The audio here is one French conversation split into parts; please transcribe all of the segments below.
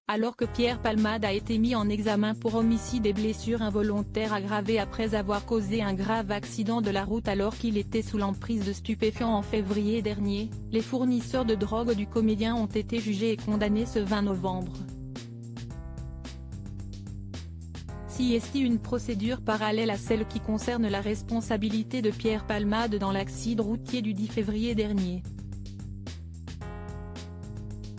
alors que Pierre Palmade a été mis en examen pour homicide et blessures involontaires aggravées après avoir causé un grave accident de la route alors qu'il était sous l'emprise de stupéfiants en février dernier, les fournisseurs de drogue du comédien ont été jugés et condamnés ce 20 novembre. Est une procédure parallèle à celle qui concerne la responsabilité de Pierre Palmade dans l'accident routier du 10 février dernier.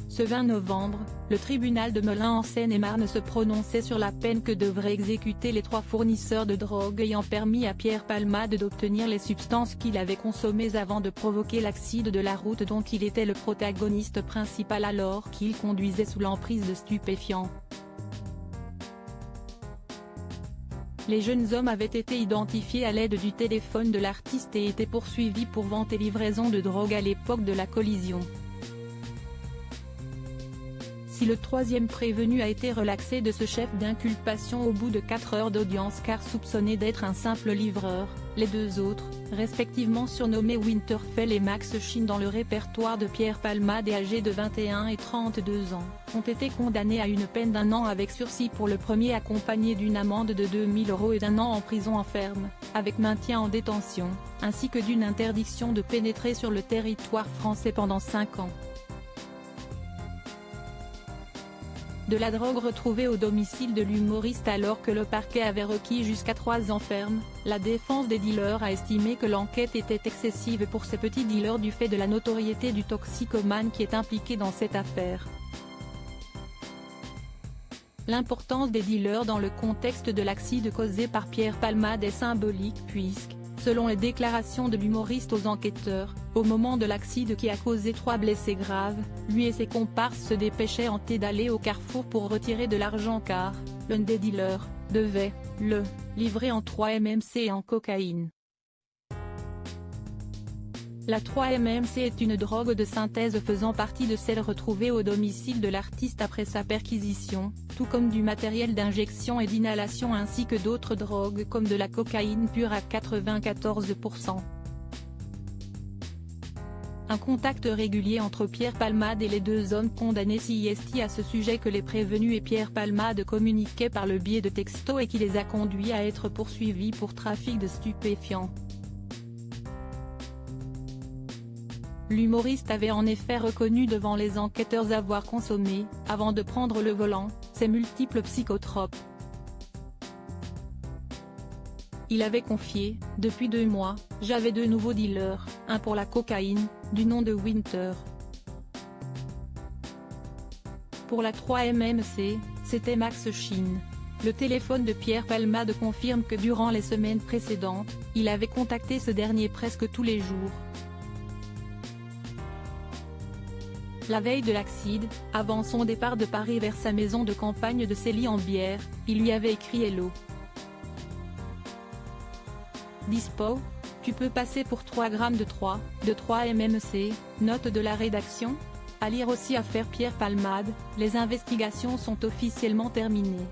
Ce 20 novembre, le tribunal de Melun en Seine-et-Marne se prononçait sur la peine que devraient exécuter les 3 fournisseurs de drogue ayant permis à Pierre Palmade d'obtenir les substances qu'il avait consommées avant de provoquer l'accident de la route dont il était le protagoniste principal alors qu'il conduisait sous l'emprise de stupéfiants. Les jeunes hommes avaient été identifiés à l'aide du téléphone de l'artiste et étaient poursuivis pour vente et livraison de drogue à l'époque de la collision. Si le 3e prévenu a été relaxé de ce chef d'inculpation au bout de 4 heures d'audience car soupçonné d'être un simple livreur, les 2 autres, respectivement surnommés Winterfell et Max Sheen dans le répertoire de Pierre Palmade et âgés de 21 et 32 ans, ont été condamnés à une peine d'1 an avec sursis pour le premier accompagné d'une amende de 2 000 € et d'1 an en prison ferme, avec maintien en détention, ainsi que d'une interdiction de pénétrer sur le territoire français pendant 5 ans. De la drogue retrouvée au domicile de l'humoriste alors que le parquet avait requis jusqu'à 3 ans ferme, la défense des dealers a estimé que l'enquête était excessive pour ces petits dealers du fait de la notoriété du toxicomane qui est impliqué dans cette affaire. L'importance des dealers dans le contexte de l'accident causé par Pierre Palmade est symbolique puisque, selon les déclarations de l'humoriste aux enquêteurs, au moment de l'accident qui a causé 3 blessés graves, lui et ses comparses se dépêchaient en tête d'aller au carrefour pour retirer de l'argent car, l'un des dealers, devait, livrer en 3 MMC et en cocaïne. La 3-MMC est une drogue de synthèse faisant partie de celles retrouvées au domicile de l'artiste après sa perquisition, tout comme du matériel d'injection et d'inhalation ainsi que d'autres drogues comme de la cocaïne pure à 94%. Un contact régulier entre Pierre Palmade et les 2 hommes condamnés est à ce sujet que les prévenus et Pierre Palmade communiquaient par le biais de textos et qui les a conduits à être poursuivis pour trafic de stupéfiants. L'humoriste avait en effet reconnu devant les enquêteurs avoir consommé, avant de prendre le volant, ces multiples psychotropes. Il avait confié, « Depuis 2 mois, j'avais 2 nouveaux dealers, un pour la cocaïne, du nom de Winter. Pour la 3-MMC, c'était Max Sheen. » Le téléphone de Pierre Palmade confirme que durant les semaines précédentes, il avait contacté ce dernier presque tous les jours. La veille de l'accident, avant son départ de Paris vers sa maison de campagne de Célie-en-Bière, il lui avait écrit « Hello. Dispo, tu peux passer pour 3 grammes de 3 MMC, note de la rédaction ?» À lire aussi affaire Pierre Palmade, les investigations sont officiellement terminées.